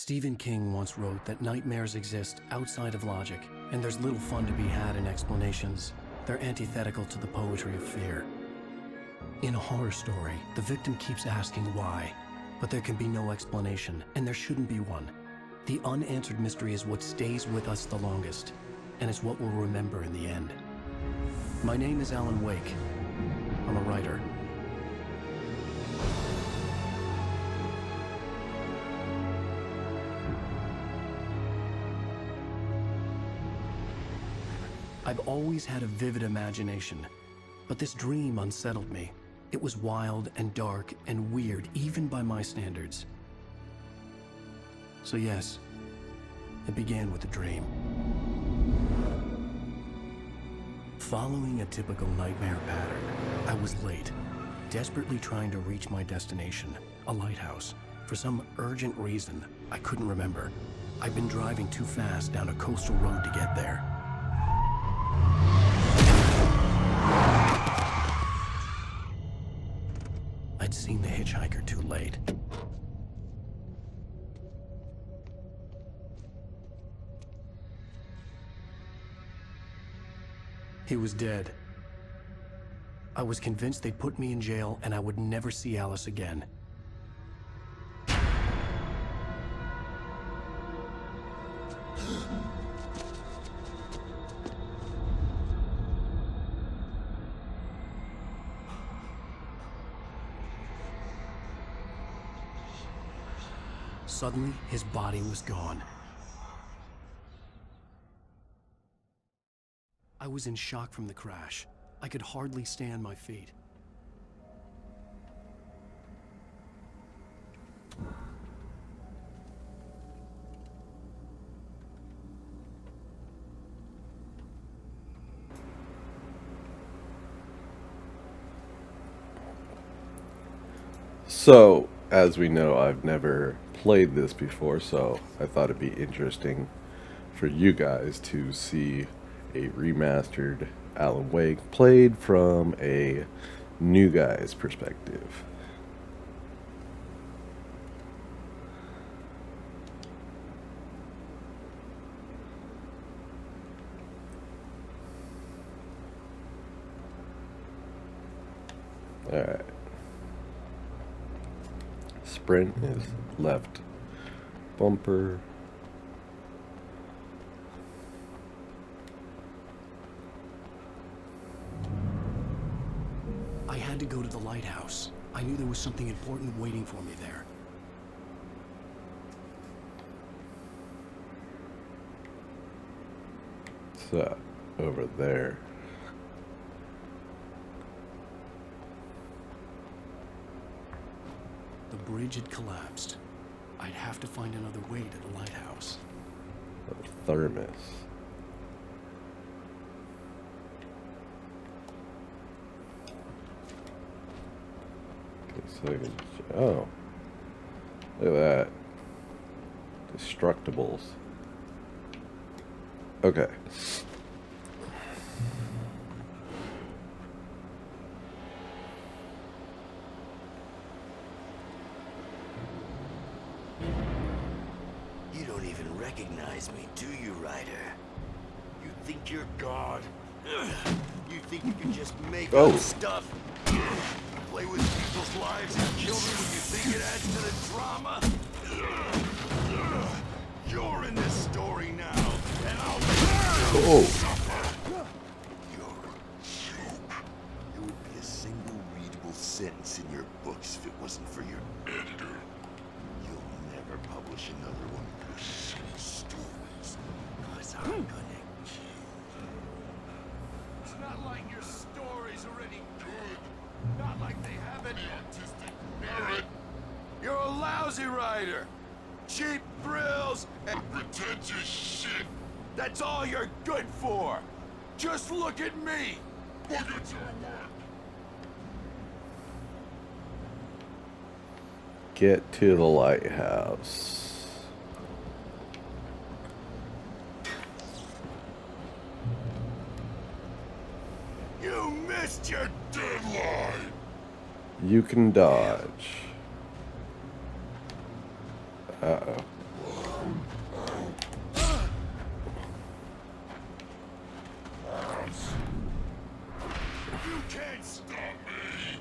Stephen King once wrote that nightmares exist outside of logic, and there's little fun to be had in explanations. They're antithetical to the poetry of fear. In a horror story, the victim keeps asking why, but there can be no explanation, and there shouldn't be one. The unanswered mystery is what stays with us the longest, and it's what we'll remember in the end. My name is Alan Wake. I'm a writer. I've always had a vivid imagination, but this dream unsettled me. It was wild and dark and weird, even by my standards. So yes, it began with a dream. Following a typical nightmare pattern, I was late, desperately trying to reach my destination, a lighthouse. For some urgent reason, I couldn't remember. I'd been driving too fast down a coastal road to get there. I'd seen the hitchhiker too late. He was dead. I was convinced they'd put me in jail and I would never see Alice again. Suddenly, his body was gone. I was in shock from the crash. I could hardly stand my feet. So, as we know, I've never played this before, so I thought it'd be interesting for you guys to see a remastered Alan Wake played from a new guy's perspective. Alright. Sprint is left bumper. I had to go to the lighthouse. I knew there was something important waiting for me there. So, over there. The bridge had collapsed. I'd have to find another way to the lighthouse. A thermos. Oh, look at that. Destructibles. Okay. You don't even recognize me, do you, Ryder? You think you're God? You think you can just make up stuff? Play with people's lives and kill them when you think it adds to the drama? You're in this story now, and I'll make you suffer. You're a joke. There would be a single readable sentence in your books if it wasn't for your editor. You'll never publish another one of your shitty stories, because I'm gonna kill you. It's not like your stories are any good. Not like they have any artistic merit. You're a lousy writer. Cheap thrills and pretentious shit. That's all you're good for. Just look at me. Look at your work. Get to the lighthouse. You missed your deadline. You can dodge. Uh-oh. You can't stop me!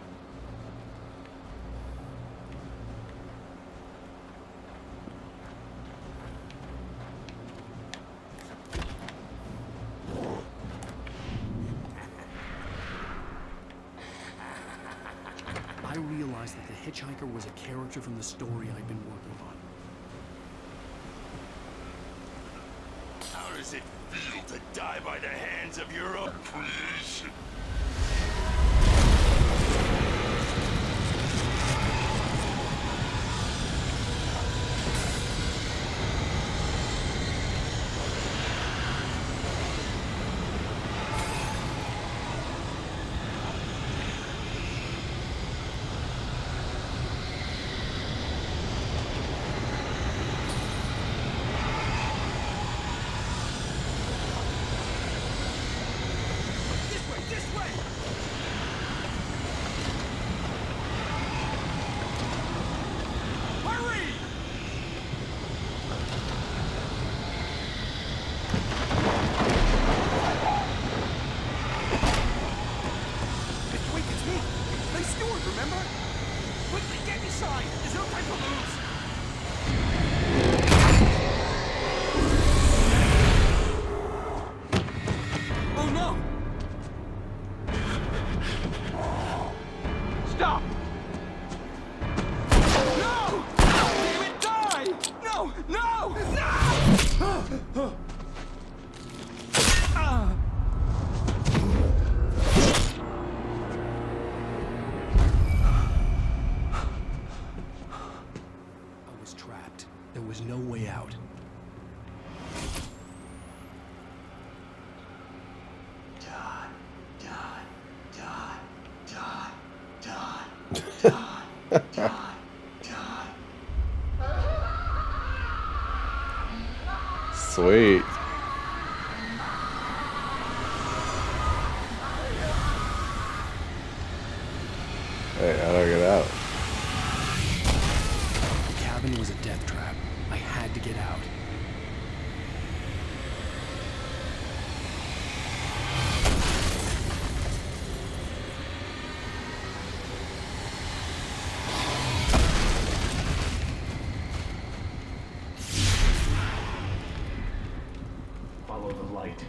I realized that the hitchhiker was a character from the story I'd been working on. How does it feel to die by the hands of your own creation? This way! Hurry! Mr. Wake, it's me! Lee Stewart, remember? Quickly, get inside! There's no time to lose! Oh no! Stop! No! Damn it, die! No! No! No! I was trapped. There was no way out. Sweet. Hey, how do I get out? The cabin was a death trap. I had to get out. Follow the light.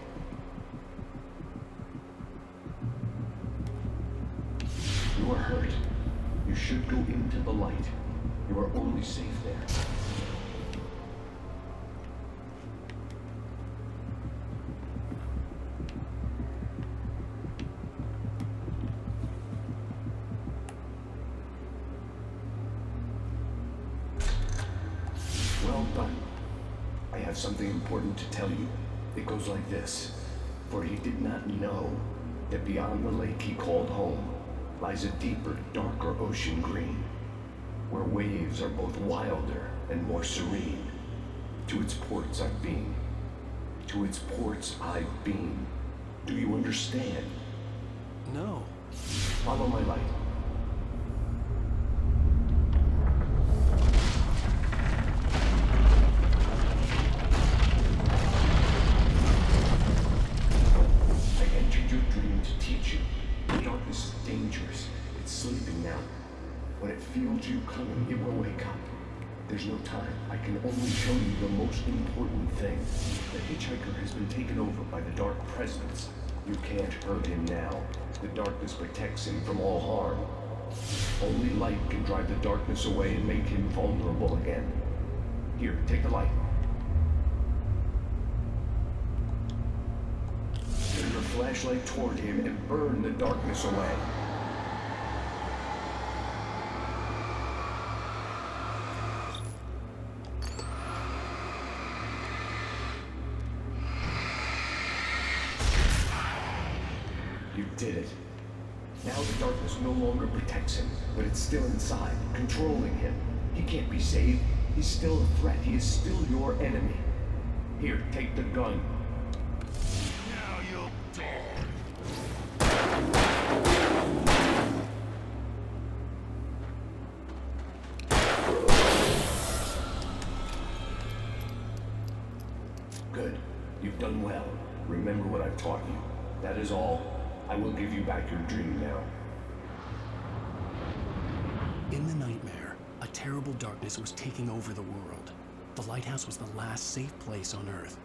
You are hurt. You should go into the light. You are only safe there. Well done. I have something important to tell you. It goes like this. For he did not know that beyond the lake he called home lies a deeper, darker ocean green, where waves are both wilder and more serene. To its ports I've been. To its ports I've been. Do you understand? No. Follow my light. I entered your dream to teach you. The darkness is dangerous. It's sleeping now. When it feels you coming, it will wake up. There's no time. I can only show you the most important thing. The hitchhiker has been taken over by the Dark Presence. You can't hurt him now. The darkness protects him from all harm. Only light can drive the darkness away and make him vulnerable again. Here, take the light. Turn your flashlight toward him and burn the darkness away. You did it. Now the darkness no longer protects him, but it's still inside, controlling him. He can't be saved. He's still a threat. He is still your enemy. Here, take the gun. Now you'll die. done well. Remember what I've taught you. That is all. I will give you back your dream now. In the nightmare, a terrible darkness was taking over the world. The lighthouse was the last safe place on Earth.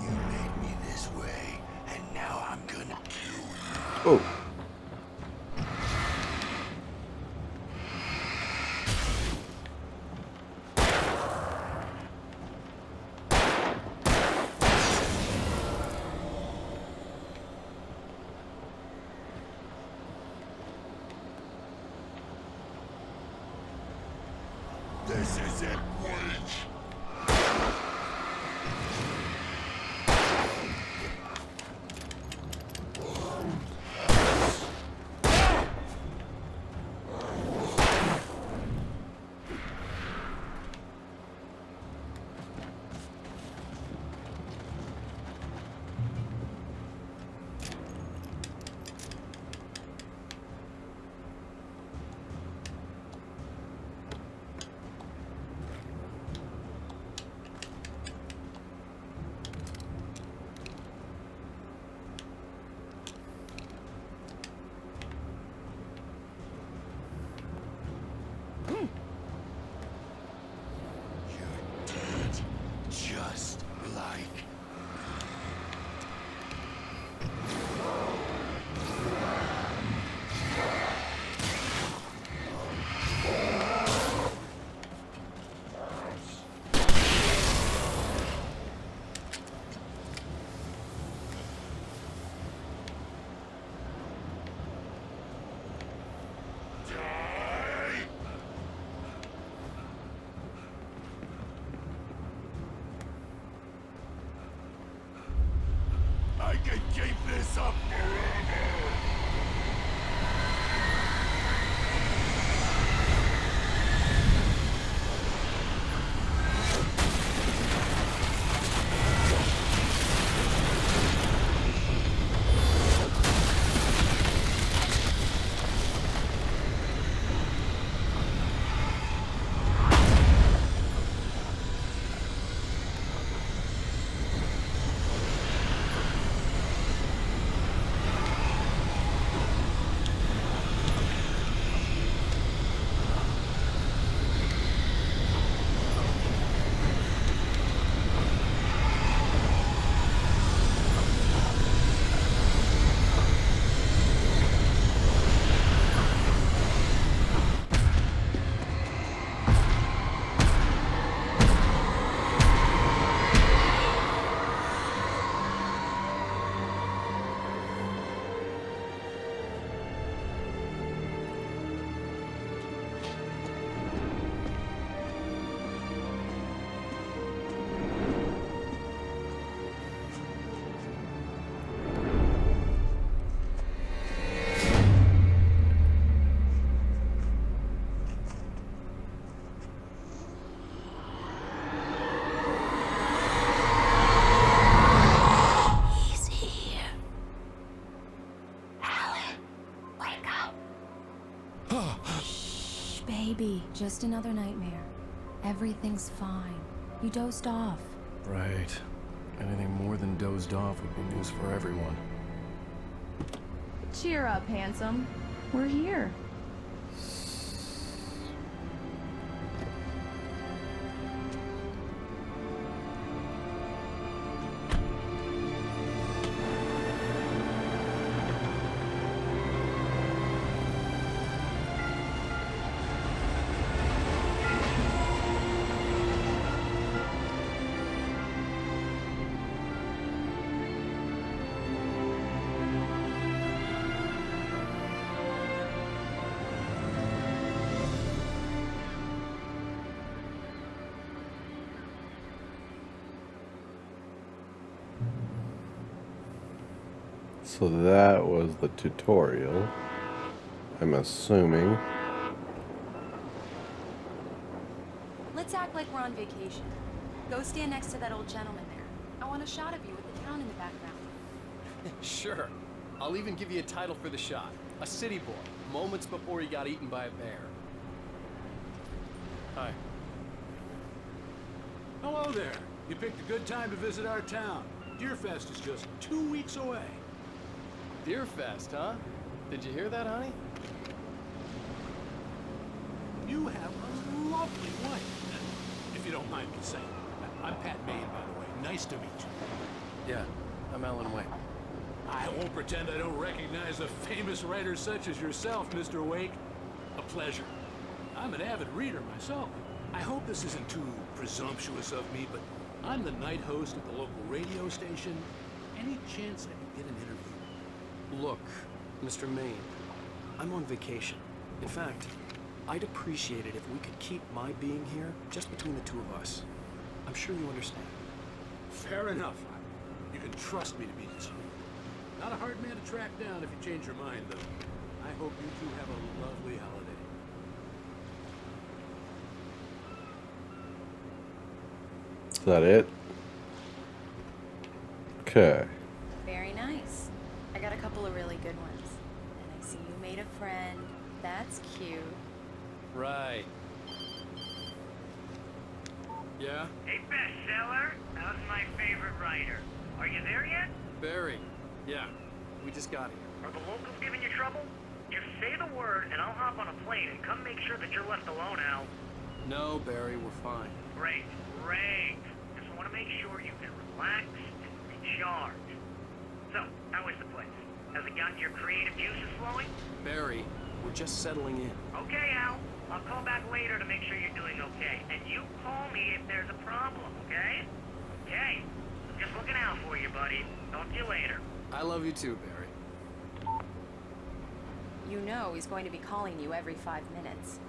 You made me this way, and now I'm gonna kill you. Oh. This isn't weak. You're dead, just like I can keep this up forever. He's here. Alan, wake up. Shh, baby. Just another nightmare. Everything's fine. You dozed off. Right. Anything more than dozed off would be news for everyone. Cheer up, handsome. We're here. So that was the tutorial, I'm assuming. Let's act like we're on vacation. Go stand next to that old gentleman there. I want a shot of you with the town in the background. Sure. I'll even give you a title for the shot. A city boy, moments before he got eaten by a bear. Hi. Hello there. You picked a good time to visit our town. Deerfest is just 2 weeks away. Deerfest, huh? Did you hear that, honey? You have a lovely wife. If you don't mind me saying. I'm Pat Maine, by the way. Nice to meet you. Yeah, I'm Alan Wake. I won't pretend I don't recognize a famous writer such as yourself, Mr. Wake. A pleasure. I'm an avid reader myself. I hope this isn't too presumptuous of me, but I'm the night host at the local radio station. Any chance I could get an interview? Look, Mr. Maine, I'm on vacation. In fact, I'd appreciate it if we could keep my being here just between the two of us. I'm sure you understand. Fair enough. You can trust me to be discreet. Not a hard man to track down if you change your mind, though. I hope you two have a lovely holiday. Is that it? Okay. Very nice. I got a couple of really good ones. And I see you made a friend. That's cute. Right. Yeah? Hey, bestseller. How's my favorite writer? Are you there yet? Barry. Yeah. We just got here. Are the locals giving you trouble? Just say the word and I'll hop on a plane and come make sure that you're left alone, Al. No, Barry, we're fine. Great, great. Just want to make sure you can relax and recharge. So, how is the place? Has it gotten your creative juices flowing? Barry, we're just settling in. Okay, Al. I'll call back later to make sure you're doing okay. And you call me if there's a problem, okay? Okay. I'm just looking out for you, buddy. Talk to you later. I love you too, Barry. You know he's going to be calling you every 5 minutes.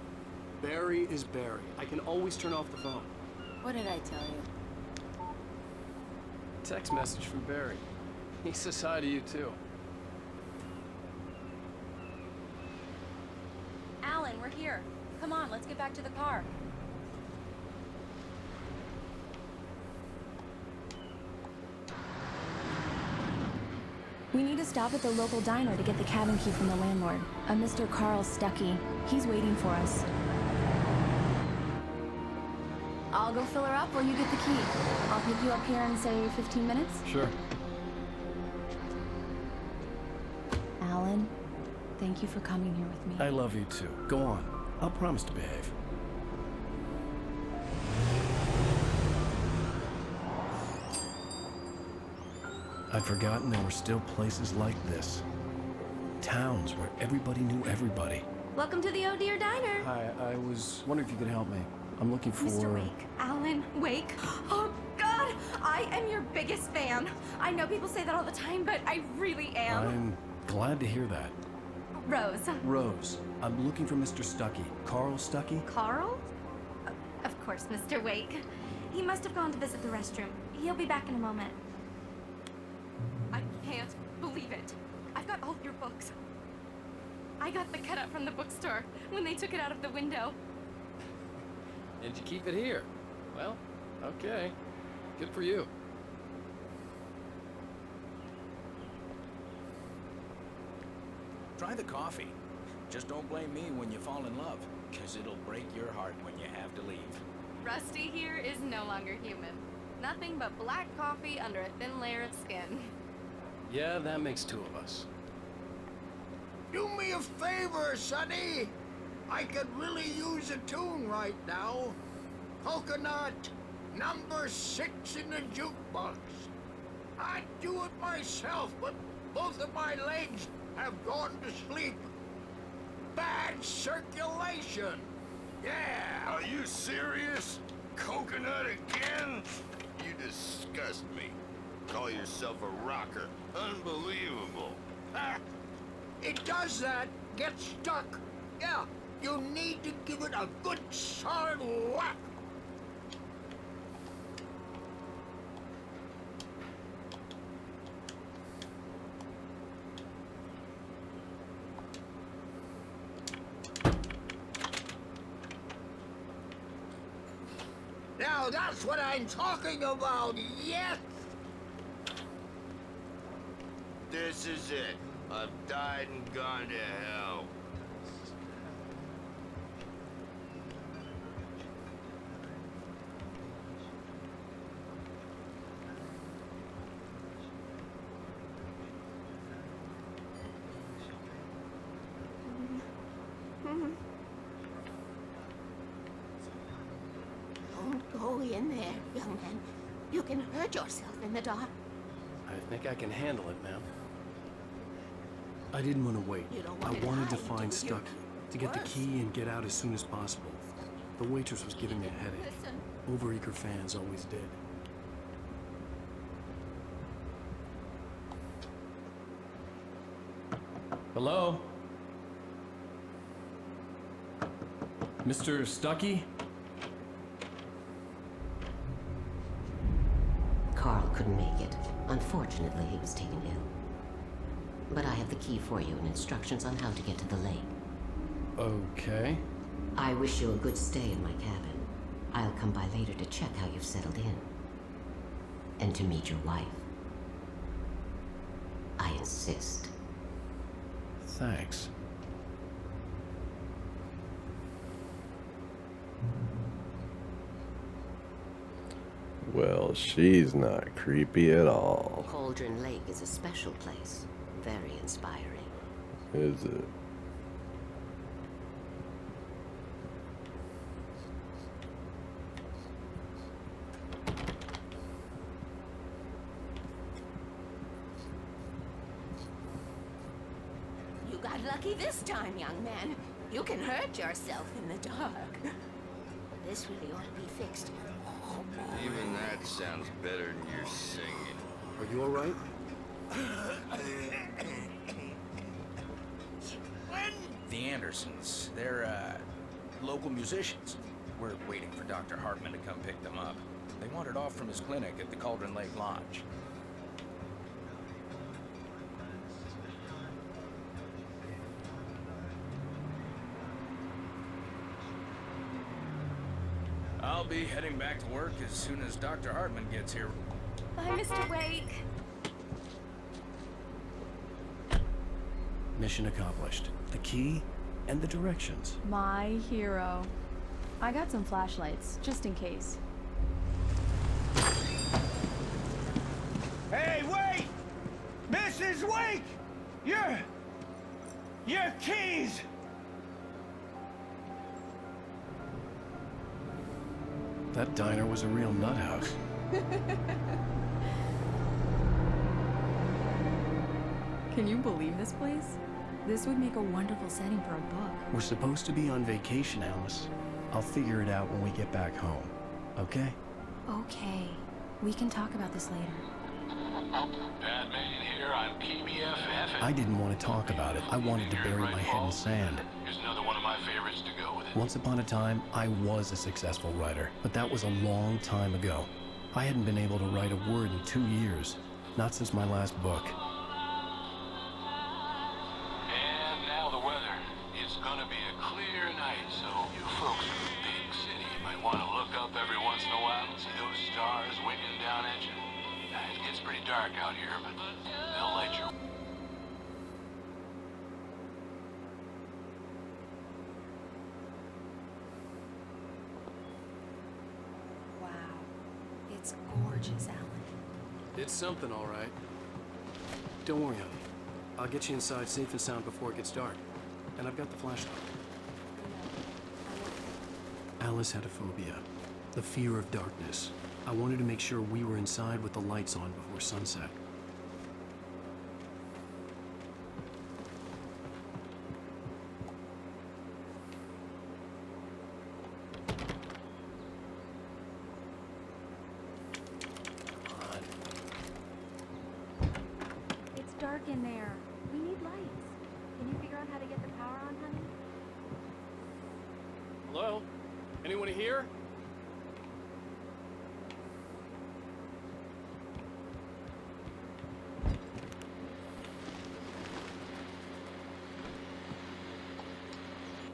Barry is Barry. I can always turn off the phone. What did I tell you? Text message from Barry. He says hi to you too. Alan, we're here. Come on, let's get back to the car. We need to stop at the local diner to get the cabin key from the landlord, a Mr. Carl Stuckey. He's waiting for us. I'll go fill her up while you get the key. I'll pick you up here in, say, 15 minutes? Sure. Alan, thank you for coming here with me. I love you too. Go on. I'll promise to behave. I'd forgotten there were still places like this. Towns where everybody knew everybody. Welcome to the Oh Dear Diner. Hi, I was wondering if you could help me. I'm looking for... Mr. Wake. Alan Wake. Oh, God! I am your biggest fan. I know people say that all the time, but I really am. I'm glad to hear that. Rose. Rose, I'm looking for Mr. Stuckey. Carl Stuckey? Carl? Of course, Mr. Wake. He must have gone to visit the restroom. He'll be back in a moment. I can't believe it. I've got all your books. I got the cutout from the bookstore when they took it out of the window. Did you keep it here? Well, okay. Good for you. Try the coffee. Just don't blame me when you fall in love, because it'll break your heart when you have to leave. Rusty here is no longer human. Nothing but black coffee under a thin layer of skin. Yeah, that makes two of us. Do me a favor, Sonny. I could really use a tune right now. Coconut, number 6 in the jukebox. I'd do it myself, but both of my legs have gone to sleep. Bad circulation. Yeah. Are you serious? Coconut again? You disgust me. Call yourself a rocker. Unbelievable. Ah, it does that. Get stuck. Yeah, you need to give it a good solid whack. Now that's what I'm talking about, yes! This is it. I've died and gone to hell. Don't go in there, young man. You can hurt yourself in the dark. I think I can handle it, ma'am. I didn't want to wait. You don't I want to wanted to die, find do you? Stucky, to get the Worse. key and get out as soon as possible. The waitress was giving me a headache. Listen. Overeager fans always did. Hello? Mr. Stucky? Carl couldn't make it. Unfortunately, he was taken ill. But I have the key for you and instructions on how to get to the lake. Okay. I wish you a good stay in my cabin. I'll come by later to check how you've settled in. And to meet your wife. I insist. Thanks. Well, she's not creepy at all. Cauldron Lake is a special place. Very inspiring. Is it? You got lucky this time, young man. You can hurt yourself in the dark. This really ought to be fixed. Even that sounds better than your singing. Are you alright? The Andersons, they're, local musicians. We're waiting for Dr. Hartman to come pick them up. They wandered off from his clinic at the Cauldron Lake Lodge. I'll be heading back to work as soon as Dr. Hartman gets here. Bye, Mr. Wake. Mission accomplished. The key and the directions. My hero. I got some flashlights, just in case. Hey, wait! Mrs. Wake! Your keys! That diner was a real nut house. Can you believe this place? This would make a wonderful setting for a book. We're supposed to be on vacation, Alice. I'll figure it out when we get back home. Okay? Okay. We can talk about this later. Batman here, I'm KBFF. I didn't want to talk about it. I wanted to bury my head in sand. Here's another one of my favorites to go with it. Once upon a time, I was a successful writer, but that was a long time ago. I hadn't been able to write a word in 2 years. Not since my last book. And now the weather. It's gonna be a clear night, so you folks in the big city might want to look up every once in a while and see those stars winking down at you. It gets pretty dark out here, but they'll light your... Wow. It's gorgeous, Alan. It's something, all right. Don't worry, honey. I'll get you inside safe and sound before it gets dark. And I've got the flashlight. Alice had a phobia. The fear of darkness. I wanted to make sure we were inside with the lights on before sunset. It's dark in there. We need lights. Can you figure out how to get the power on, honey? Hello? Anyone here?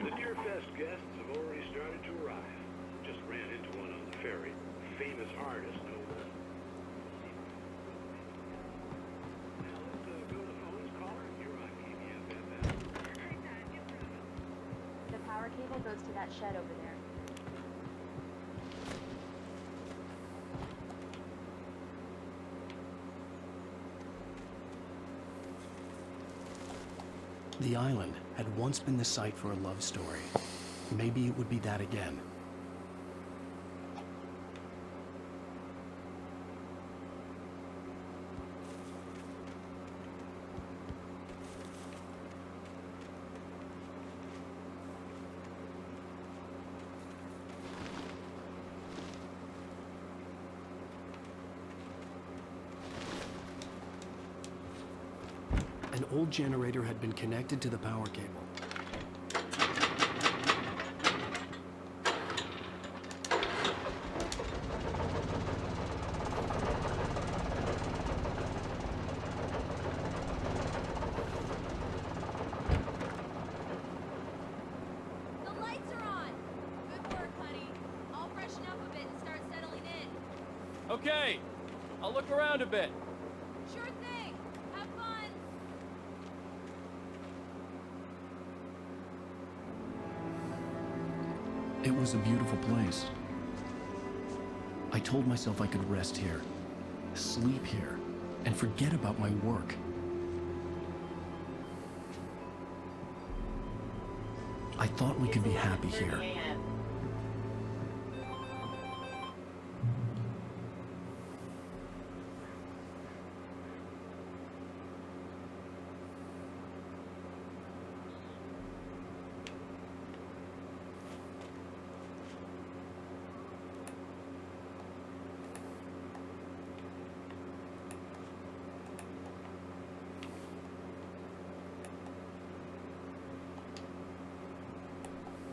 The Deerfest guests have already started to arrive. Just ran into one on the ferry. Famous artist, no less. Now let's go to cable goes to that shed over there. The island had once been the site for a love story. Maybe it would be that again. An old generator had been connected to the power cable. The lights are on. Good work, honey. I'll freshen up a bit and start settling in. Okay, I'll look around a bit. Sure thing. Have fun. It was a beautiful place. I told myself I could rest here, sleep here, and forget about my work. I thought we could be happy here.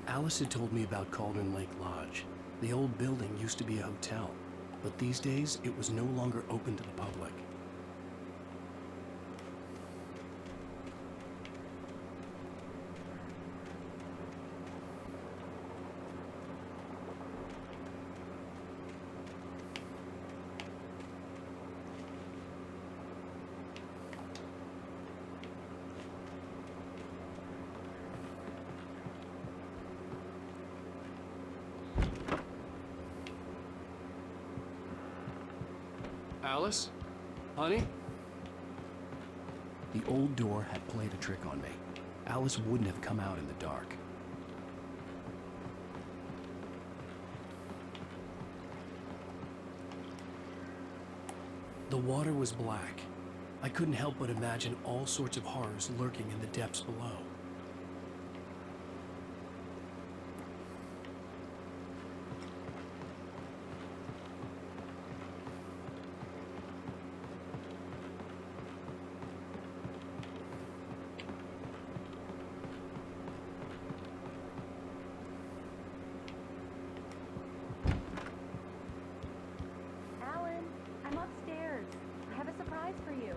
Alice had told me about Cauldron Lake Lodge. The old building used to be a hotel, but these days it was no longer open to the public. Alice? Honey? The old door had played a trick on me. Alice wouldn't have come out in the dark. The water was black. I couldn't help but imagine all sorts of horrors lurking in the depths below. Alan, I'm upstairs. I have a surprise for you.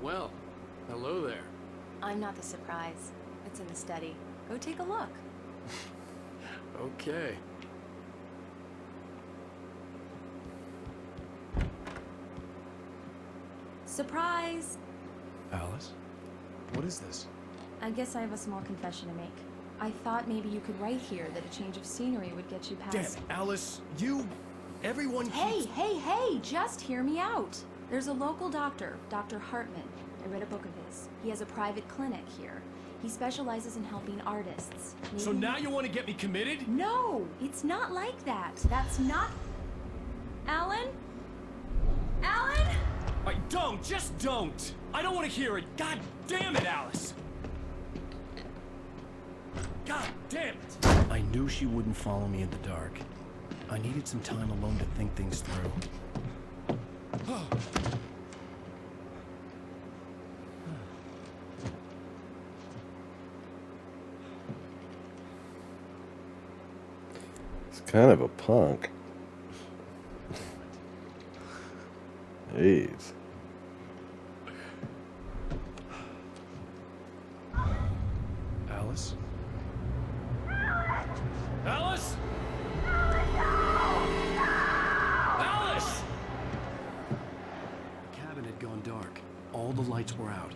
Well, hello there. I'm not the surprise. It's in the study. Go take a look. Okay. Surprise! Alice? What is this? I guess I have a small confession to make. I thought maybe you could write here that a change of scenery would get you past... Damn, Alice, everyone Hey, just hear me out. There's a local doctor, Dr. Hartman. I read a book of his. He has a private clinic here. He specializes in helping artists. So now you want to get me committed? No, it's not like that. That's not... Alan? Alan? Just don't! I don't want to hear it! God damn it, Alice! God damn it! I knew she wouldn't follow me in the dark. I needed some time alone to think things through. It's kind of a punk. Jeez. Alice? Alice? lights were out.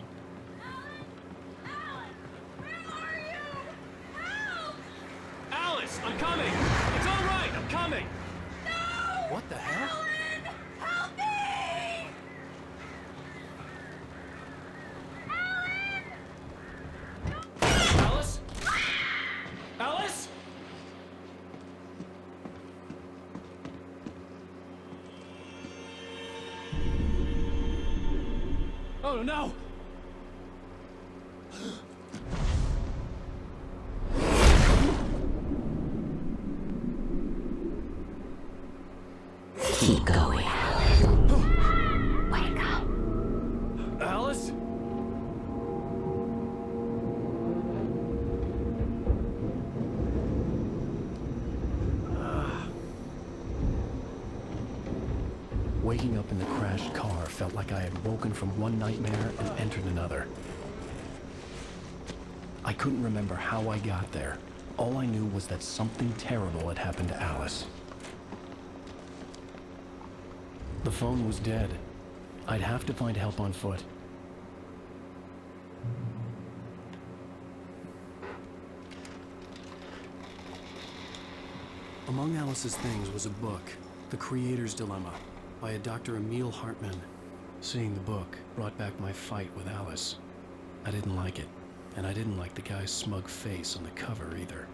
Alice, I'm coming! It's all right, I'm coming! What the hell? Help me! Alice? Alice? Oh no! Keep going. Wake up. Alice? Waking up in the crashed car felt like I had woken from one nightmare and entered another. I couldn't remember how I got there. All I knew was that something terrible had happened to Alice. The phone was dead. I'd have to find help on foot. Among Alice's things was a book, The Creator's Dilemma, by a Dr. Emil Hartman. Seeing the book brought back my fight with Alice. I didn't like it, and I didn't like the guy's smug face on the cover either.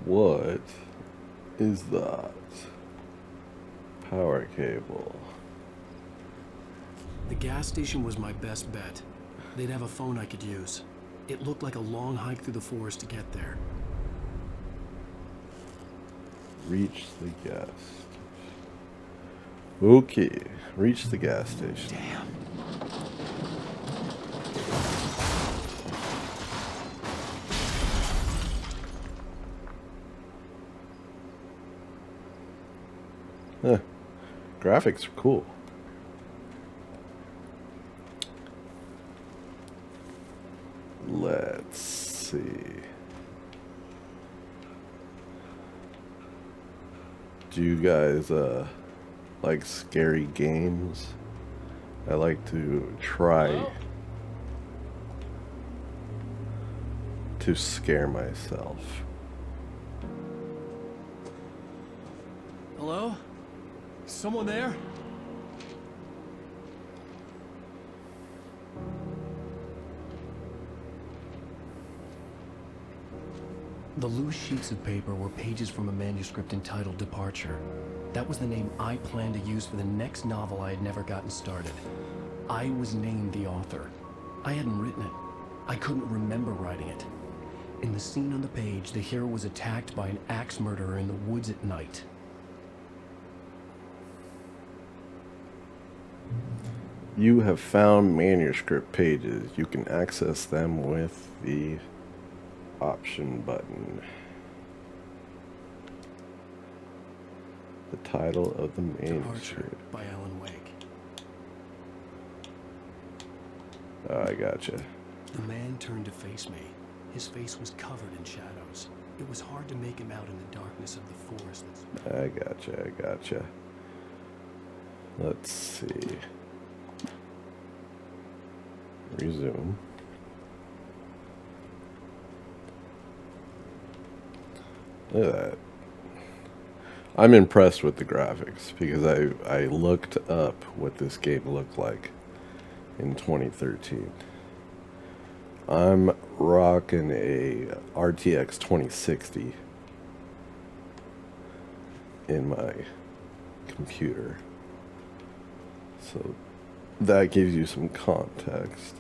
What is that? Power cable. The gas station was my best bet. They'd have a phone I could use. It looked like a long hike through the forest to get there. Reach the gas station. Okay, reach the gas station. Damn. Huh. Graphics are cool. Let's see. Do you guys like scary games? I like to try to scare myself. Hello? Someone there? The loose sheets of paper were pages from a manuscript entitled Departure. That was the name I planned to use for the next novel I had never gotten started. I was named the author. I hadn't written it. I couldn't remember writing it. In the scene on the page, the hero was attacked by an axe murderer in the woods at night. You have found manuscript pages. You can access them with the option button. The title of the manuscript. Departure by Alan Wake. Oh, I gotcha. The man turned to face me. His face was covered in shadows. It was hard to make him out in the darkness of the forest. I gotcha. Let's see. Resume. Look at that. I'm impressed with the graphics because I looked up what this game looked like in 2013. I'm rocking a RTX 2060 in my computer. So that gives you some context.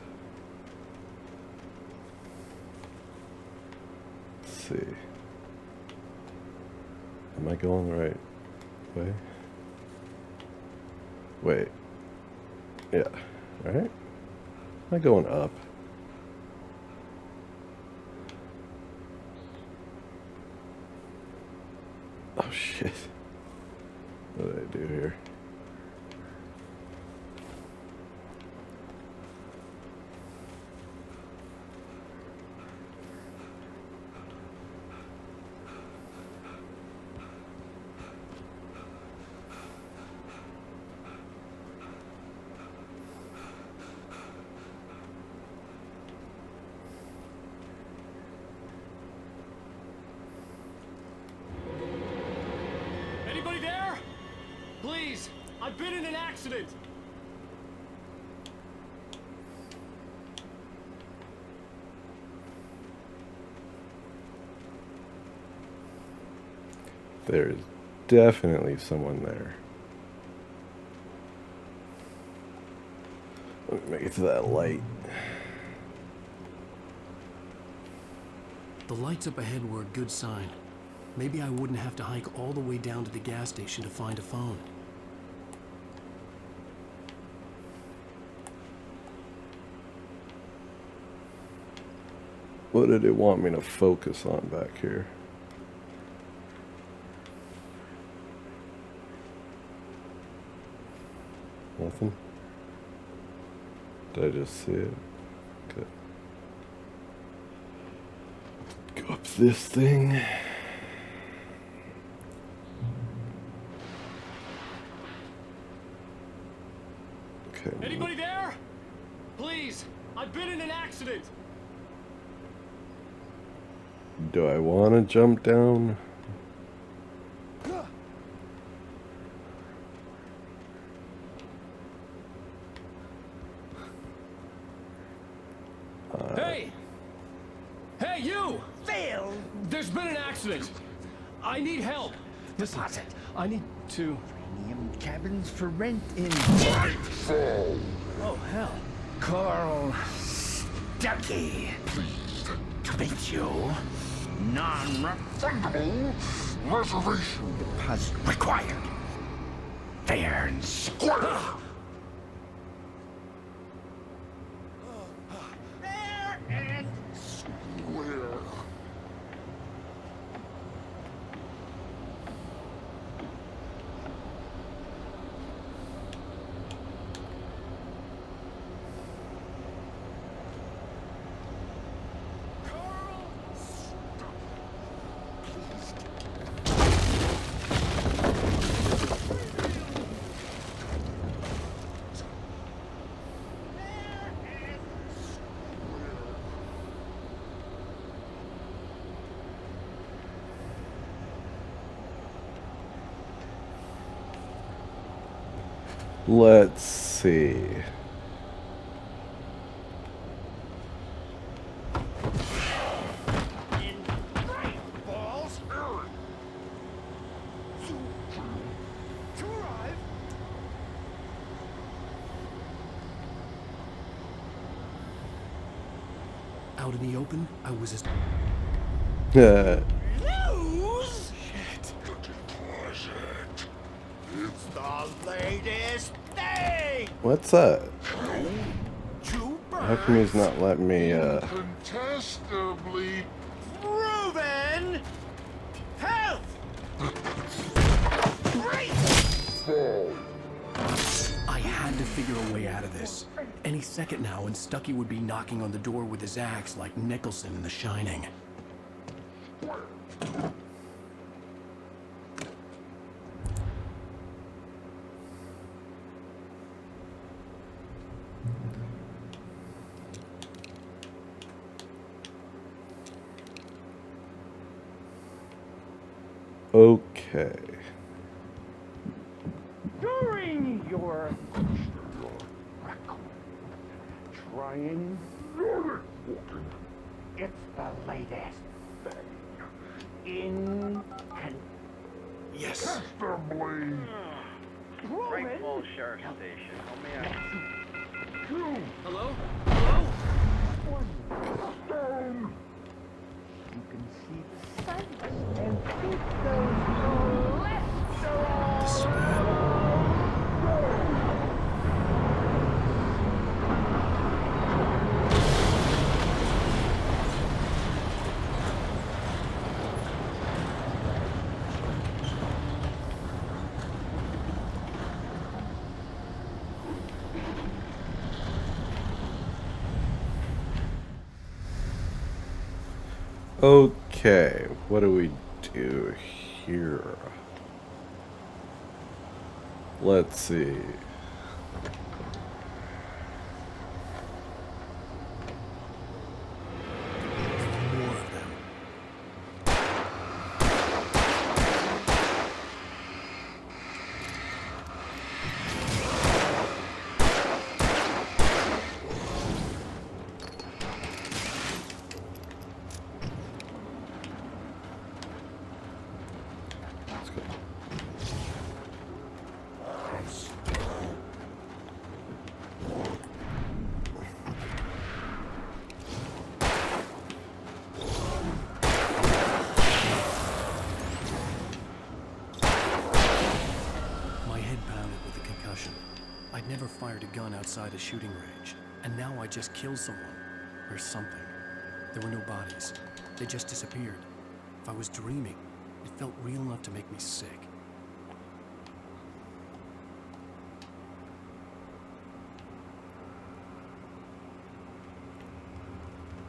Let's see. Am I going the right way? Wait. Yeah. Right? Am I going up? Oh shit. What did I do here? Please! I've been in an accident! There's definitely someone there. Let me make it to that light. The lights up ahead were a good sign. Maybe I wouldn't have to hike all the way down to the gas station to find a phone. What did it want me to focus on back here? Nothing? Did I just see it? Okay. Go up this thing. Okay. Anybody there? Please! I've been in an accident! Do I want to jump down? Hey! Hey, you! Phil! There's been an accident! I need help! Listen, I need to... Premium cabins for rent in... Oh, hell. Carl Stuckey. Pleased to meet you. Non-refundable reservation deposit required. Fair and square. Fair and square. Let's see. Out in the open, I was as... News? Shit. It's the latest thing. What's that? How come he's not letting me, Incontestably proven health. Great. I had to figure a way out of this. Any second now, and Stuckey would be knocking on the door with his axe like Nicholson in The Shining. Okay. During your trying it's the latest thing. Yes. Incontestably Frank Falls Sheriff Station. How may I... Hello? Stone. You can see the sights and beat those cholesterol. Okay, what do we do here? Let's see. More of them. I'd never fired a gun outside a shooting range, and now I just killed someone. Or something. There were no bodies. They just disappeared. If I was dreaming, it felt real enough to make me sick.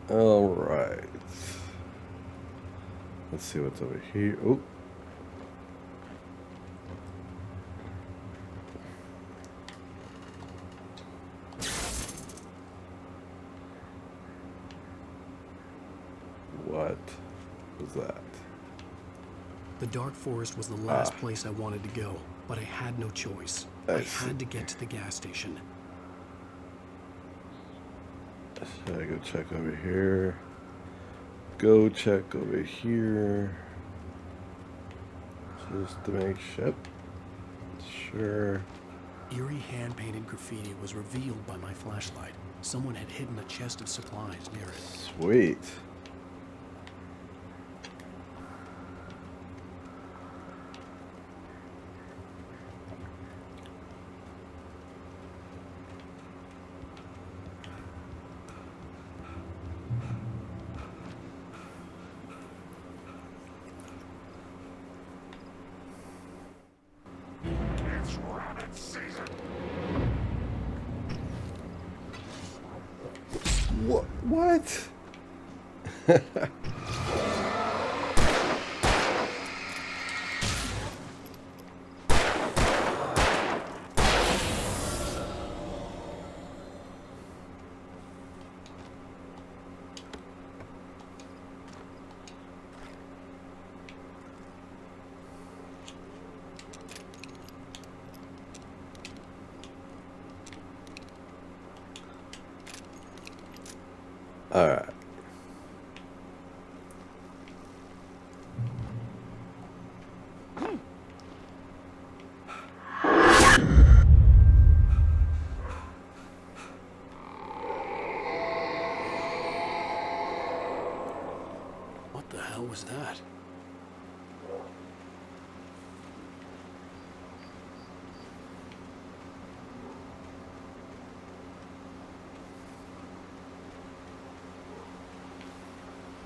All right. Let's see what's over here. Oh. What was that? The dark forest was the last place I wanted to go, but I had no choice. I had to get to the gas station. Should I go check over here? Go check over here. Just to make sure. Eerie hand-painted graffiti was revealed by my flashlight. Someone had hidden a chest of supplies near it. Sweet. What? All right. What the hell was that?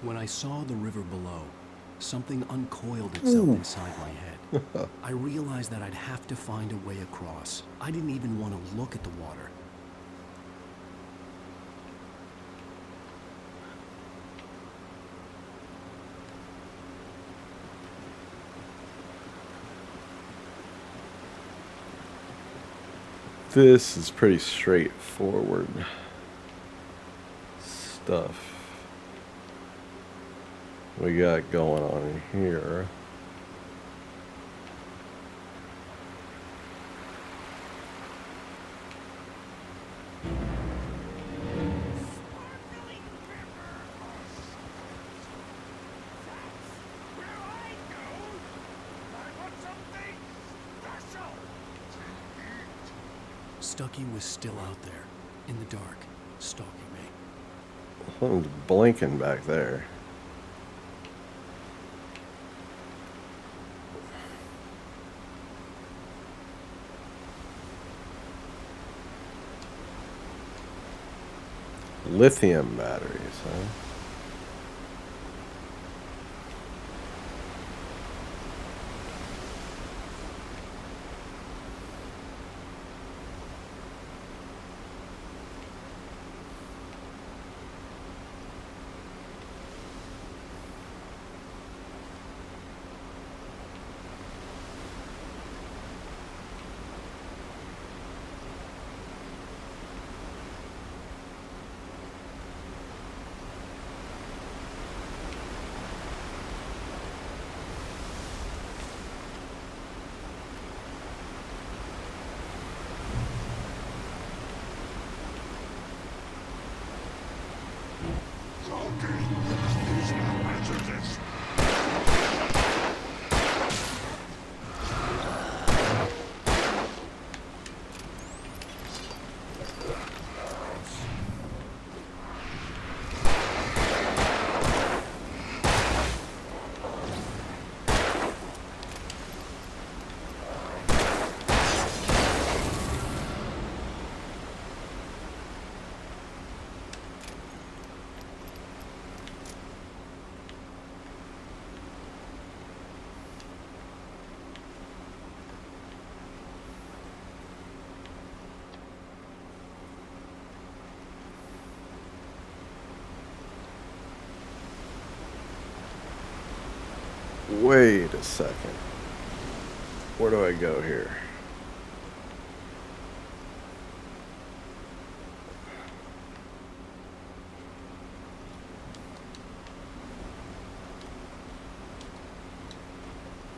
When I saw the river below, something uncoiled itself inside my head. I realized that I'd have to find a way across. I didn't even want to look at the water. This is pretty straightforward stuff we got going on here. Stucky was still out there, in the dark, stalking me. Something's blinking back there. Lithium batteries, huh? Wait a second. Where do I go here?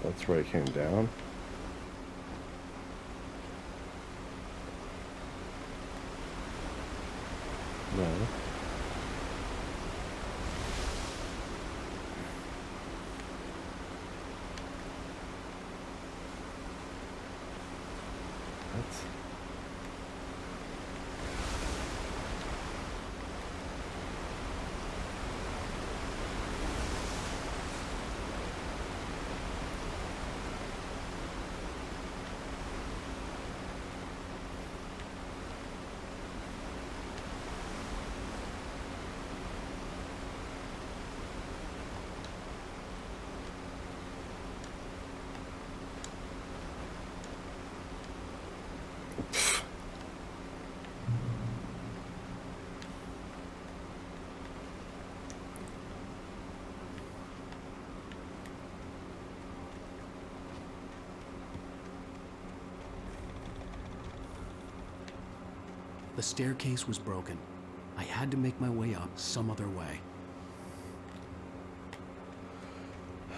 That's where I came down. No. That's... The staircase was broken. I had to make my way up some other way.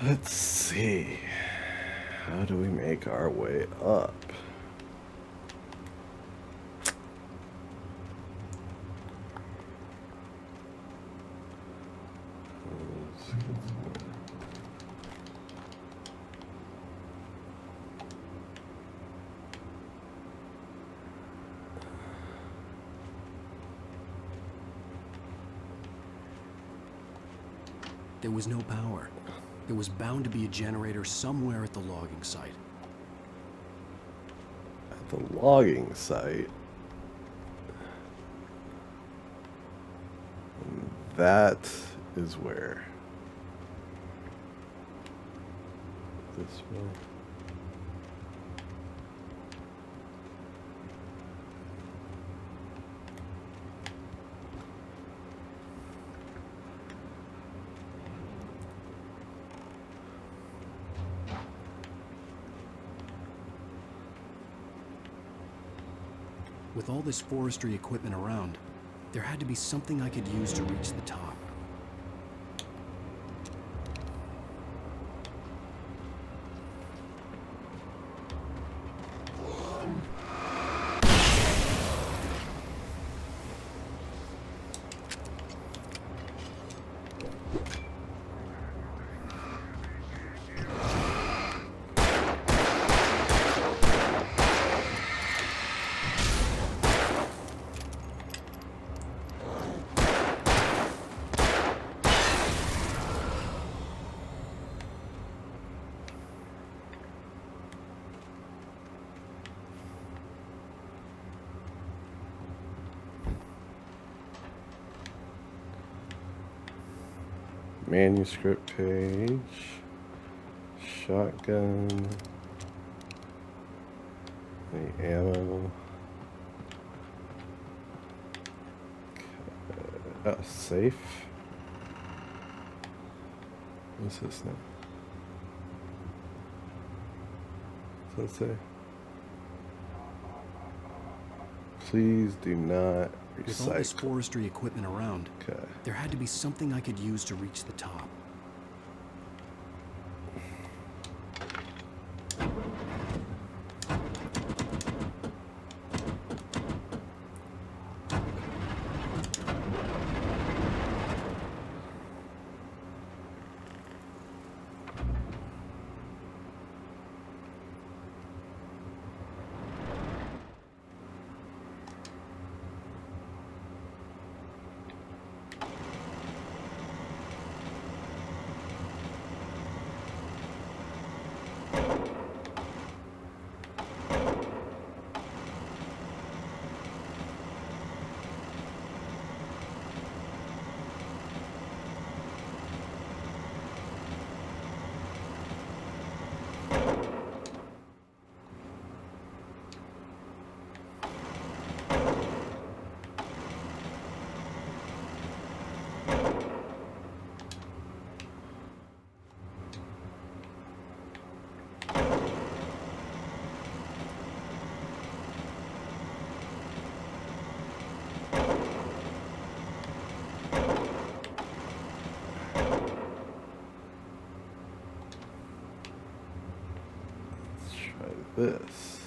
Let's see. How do we make our way up? There was no power. There was bound to be a generator somewhere at the logging site. At the logging site? That is where? This way? With all this forestry equipment around, there had to be something I could use to reach the top. Manuscript page, shotgun, the ammo, safe. What's this now? What's that say? Please do not recycle. With all this forestry equipment around, okay, there had to be something I could use to reach the top. try this.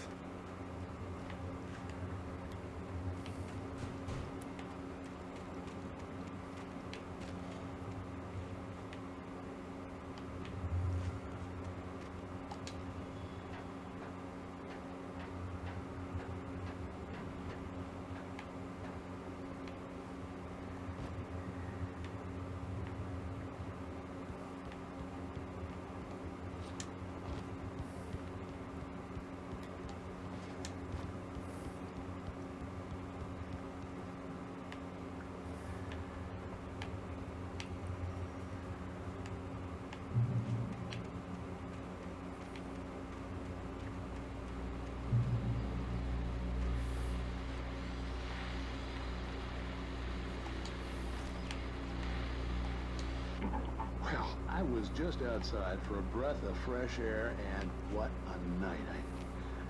Well, I was just outside for a breath of fresh air, and what a night.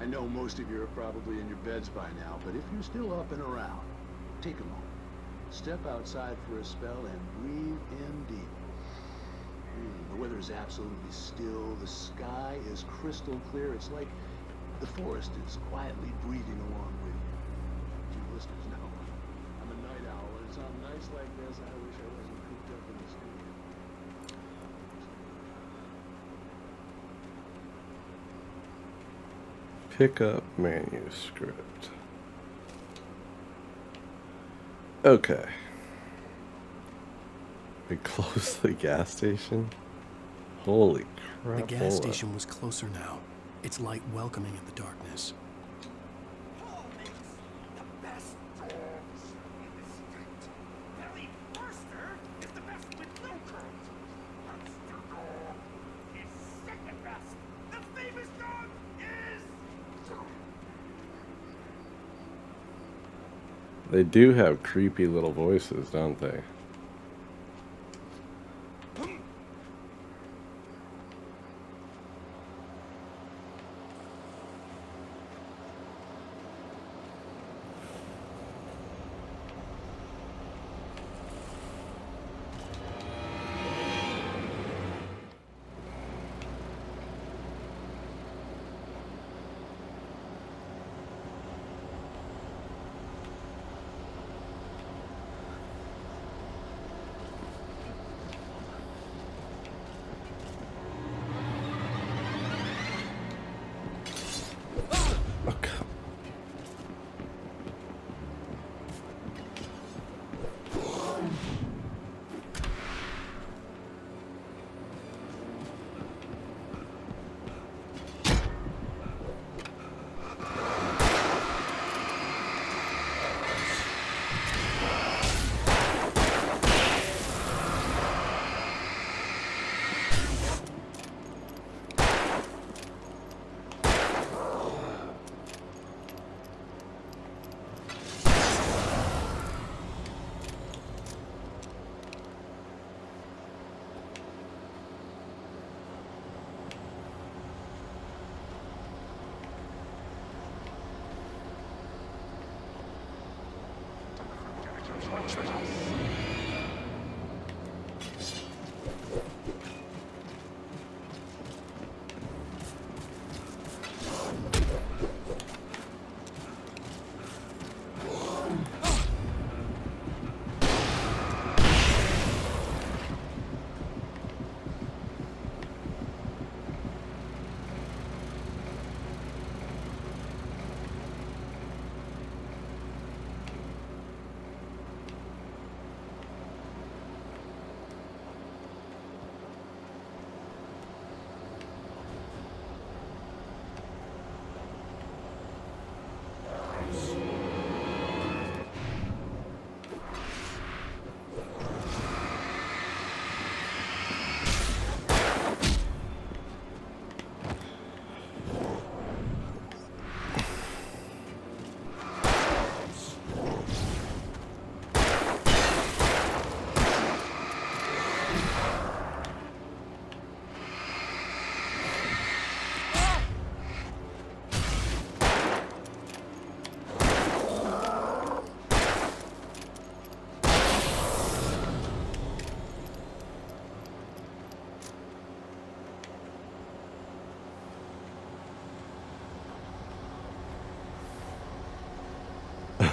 I know most of you are probably in your beds by now, but if you're still up and around, take a moment. Step outside for a spell and breathe in deep. The weather is absolutely still. The sky is crystal clear. It's like the forest is quietly breathing along with you. You listeners know I'm a night owl, and it's on nights like this I wish I wasn't cooped up in the studio. Pick up manuscript. Okay. We closed the gas station? Holy crap. The gas station was closer now, its light welcoming in the darkness. They do have creepy little voices, don't they?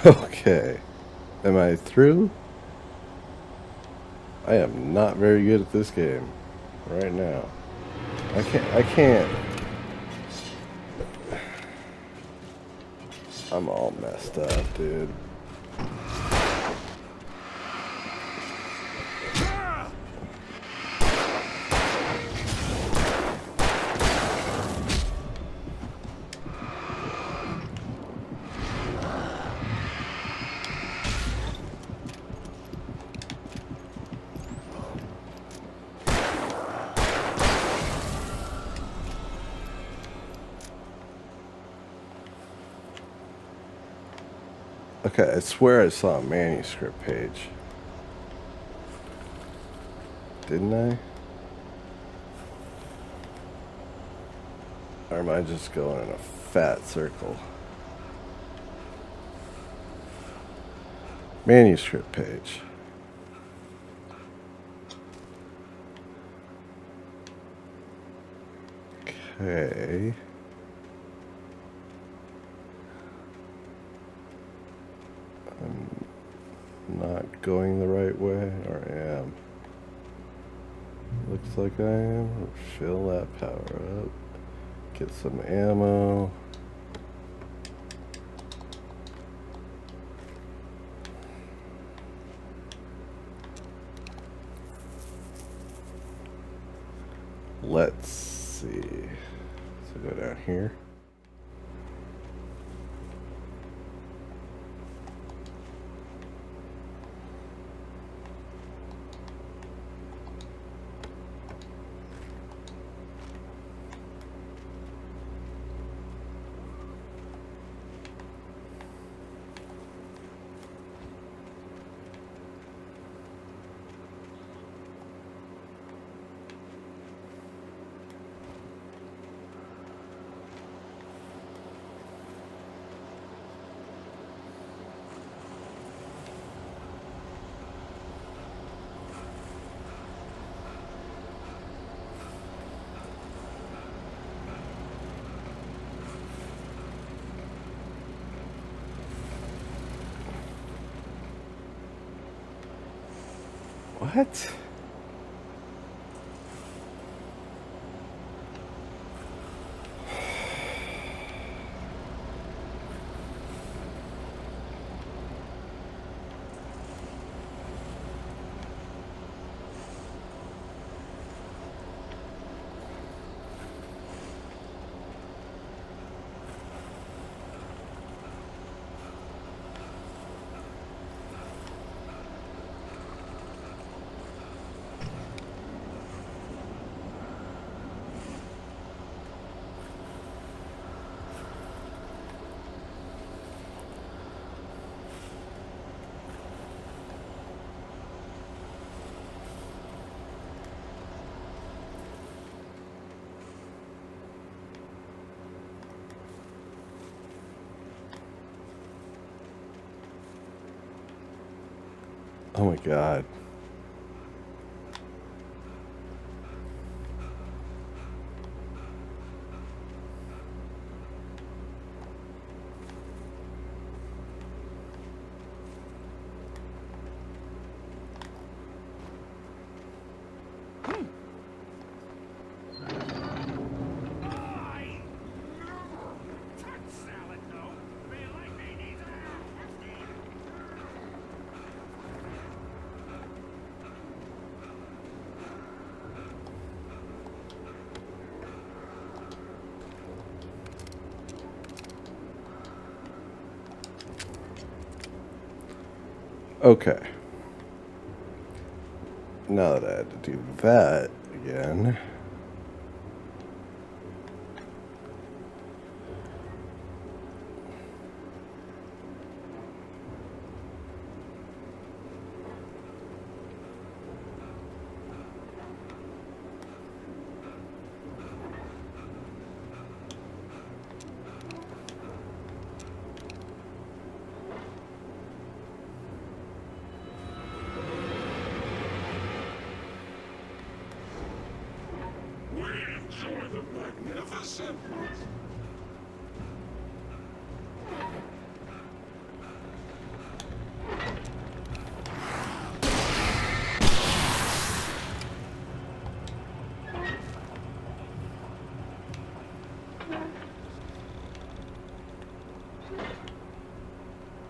Okay. Am I through? I am not very good at this game right now. I can't. I'm all messed up, dude. Okay, I swear I saw a manuscript page. Didn't I? Or am I just going in a fat circle? Manuscript page. Okay. I'm not going the right way, or I am. Looks like I am. Fill that power up. Get some ammo. Let's see. So go down here. What? Oh my God. Okay. Now that I had to do that again.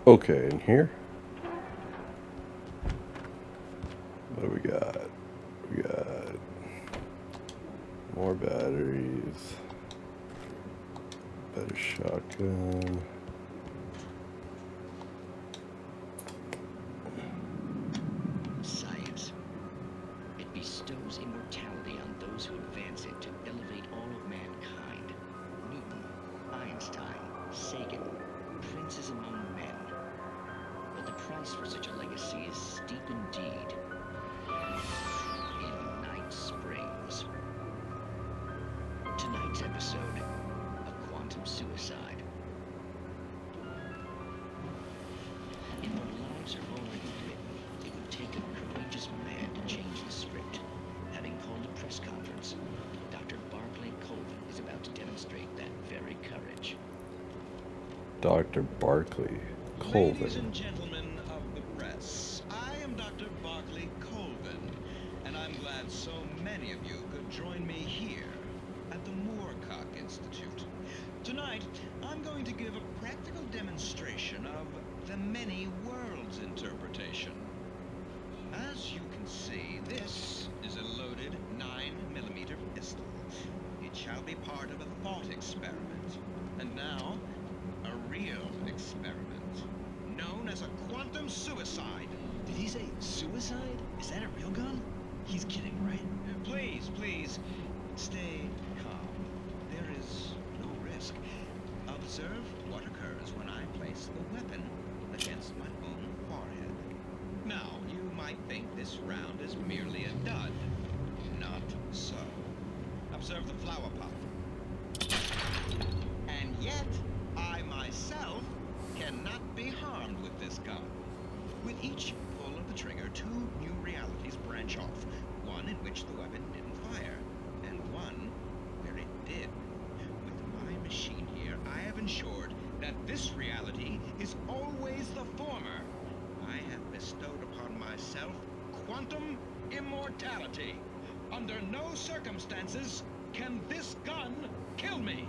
Okay, in here? What do we got? We got more batteries. Better shotgun. Science. It bestows immortality on those who advance it to elevate all of mankind. Newton, Einstein, Sagan, princes among men. But the price for such a legacy is steep indeed. In Night Springs. Tonight's episode, a quantum suicide. In what lives are already written, it would take a courageous man to change the script. Having called a press conference, Dr. Barclay Colvin is about to demonstrate that very courage. Dr. Barclay Colvin. Ladies and gentlemen of the press, I am Dr. Barclay Colvin, and I'm glad so many of you could join me here at the Moorcock Institute. Tonight, I'm going to give a practical demonstration of the many worlds interpretation. As you can see, this is a loaded 9mm pistol. It shall be part of a thought experiment. And now, a real experiment, known as a quantum suicide. Did he say suicide? Is that a real gun? He's kidding, right? Please, please, stay calm. There is no risk. Observe what occurs when I place the weapon against my own forehead. Now, you might think this round is merely a dud. Not so. Observe the flower pot. And yet, I myself cannot be harmed with this gun. With each pull of the trigger, two new realities branch off. One in which the weapon didn't fire, and one where it did. With my machine here, I have ensured that this reality is always the former. I have bestowed upon myself quantum immortality. Under no circumstances can this gun kill me.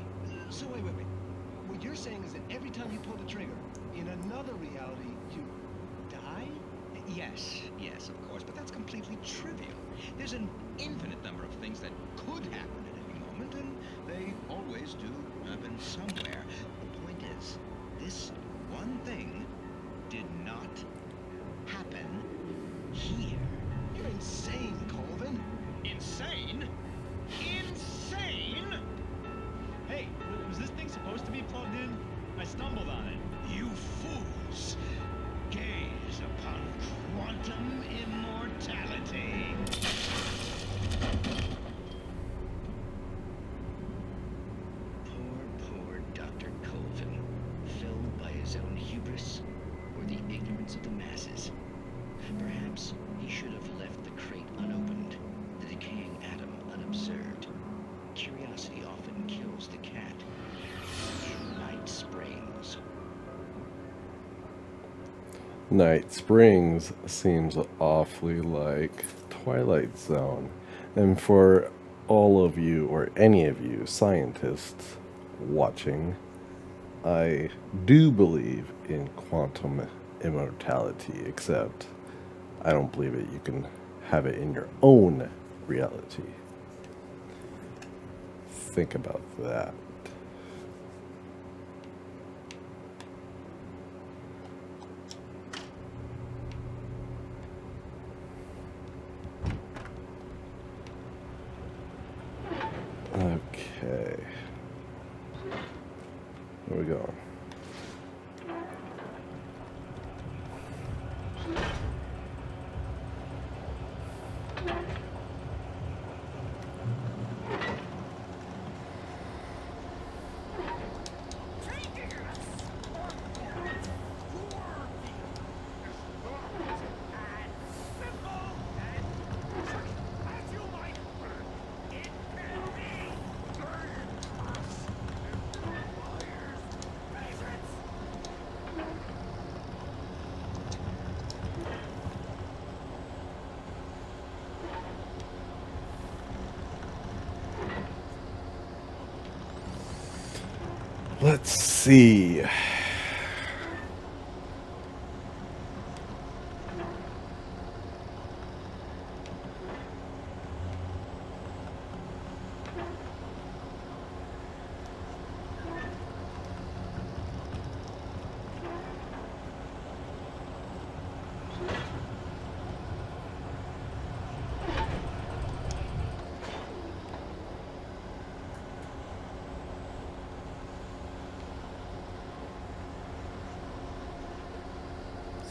So wait. What you're saying is that every time you pull the trigger, in another reality, you die? Yes, of course, but that's completely trivial. There's an infinite number of things that could happen at any moment, and they always do happen somewhere. The point is, this one thing did not happen here. You're insane, Colvin. Insane? Insane? Hey, was this thing supposed to be plugged in? I stumbled on it. You fools! Gaze upon quantum immortality. Poor Dr. Colvin, filled by his own hubris or the ignorance of the masses. Perhaps he should have left the crate unopened, the decaying atom unobserved. Curiosity often kills the cat. Night Springs. Night Springs seems awfully like Twilight Zone. And for all of you, or any of you scientists watching, I do believe in quantum immortality, except I don't believe it. You can have it in your own reality. Think about that. Okay. Where we going? Let's see.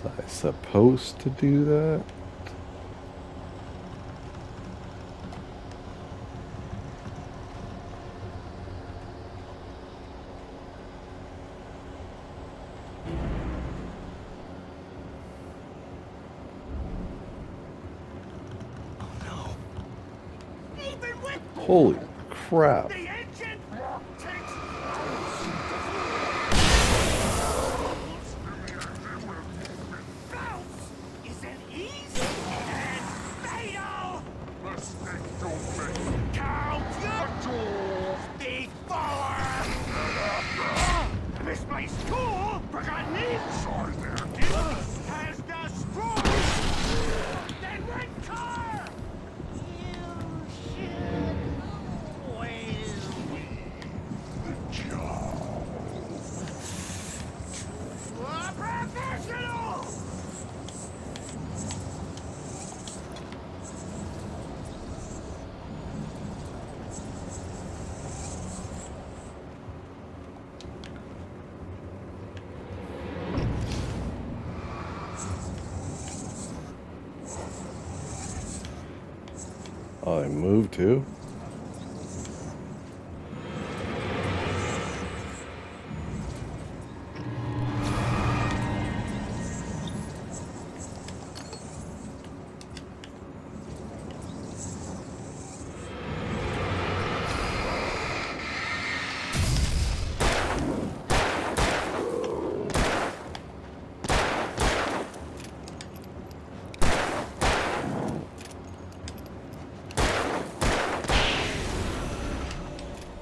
Was I supposed to do that? Holy crap. This place cool, forgotten inside there. Has destroyed. Then red car. Professional. Oh, I moved too?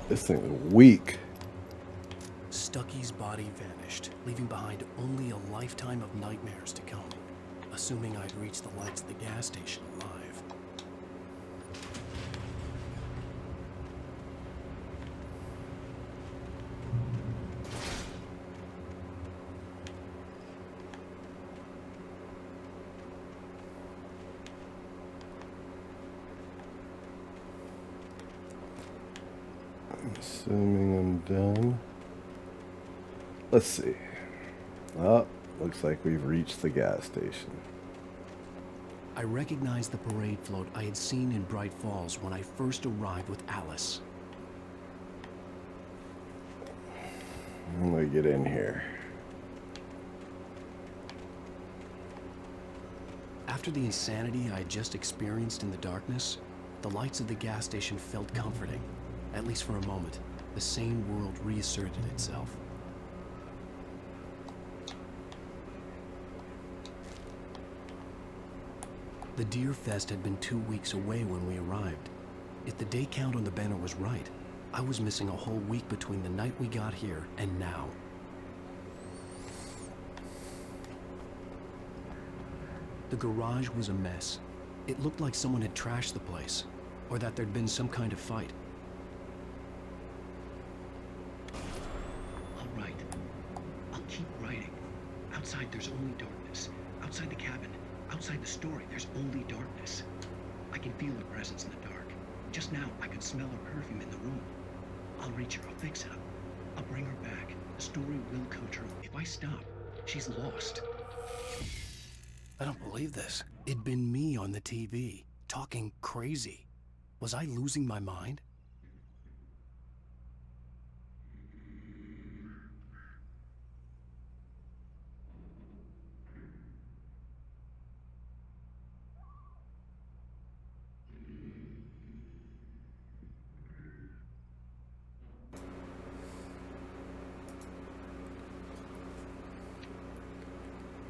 This thing is weak. Stucky's body vanished, leaving behind only a lifetime of nightmares to come, assuming I'd reached the lights of the gas station alive. Assuming I'm done. Let's see. Oh, looks like we've reached the gas station. I recognized the parade float I had seen in Bright Falls when I first arrived with Alice. I'm gonna get in here. After the insanity I had just experienced in the darkness, the lights of the gas station felt comforting. At least for a moment, the sane world reasserted itself. The Deer Fest had been 2 weeks away when we arrived. If the day count on the banner was right, I was missing a whole week between the night we got here and now. The garage was a mess. It looked like someone had trashed the place, or that there'd been some kind of fight. All right. I'll keep writing. Outside, there's only darkness. Outside the cabin, outside the story, there's only darkness. I can feel her presence in the dark. Just now, I could smell her perfume in the room. I'll reach her. I'll fix it up. I'll bring her back. The story will come true. If I stop, she's lost. I don't believe this. It'd been me on the TV, talking crazy. Was I losing my mind?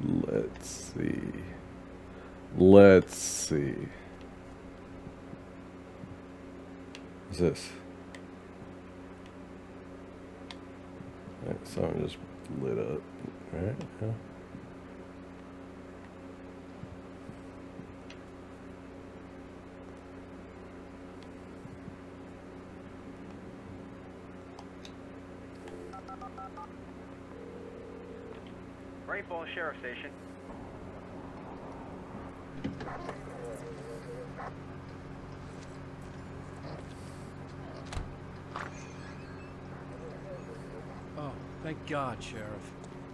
Let's see. Let's see. What's this? Alright, something just lit up. Alright, yeah. Rainfall Sheriff Station. Oh, thank God, Sheriff.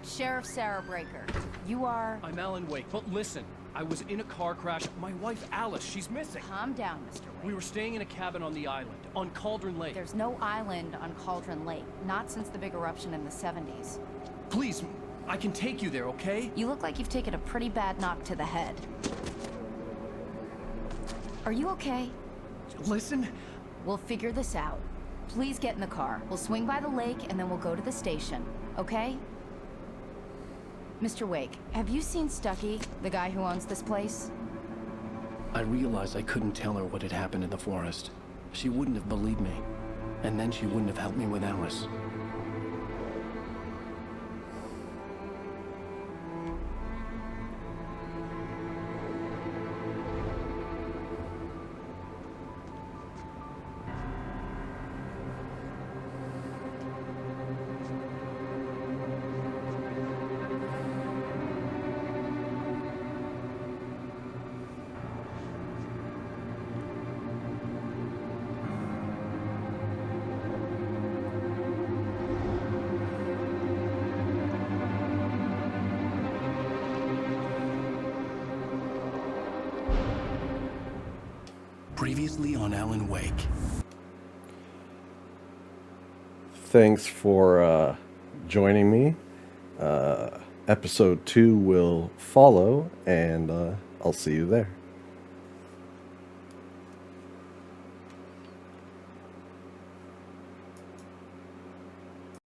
Sheriff Sarah Breaker. You are... I'm Alan Wake, but listen. I was in a car crash. My wife, Alice, she's missing. Calm down, Mr. Wake. We were staying in a cabin on the island, on Cauldron Lake. There's no island on Cauldron Lake. Not since the big eruption in the 70s. Please, I can take you there, okay? You look like you've taken a pretty bad knock to the head. Are you okay? Listen. We'll figure this out. Please get in the car. We'll swing by the lake and then we'll go to the station, okay? Mr. Wake, have you seen Stucky, the guy who owns this place? I realized I couldn't tell her what had happened in the forest. She wouldn't have believed me. And then she wouldn't have helped me with Alice. Previously on Alan Wake. Thanks for joining me. Episode 2 will follow, and I'll see you there.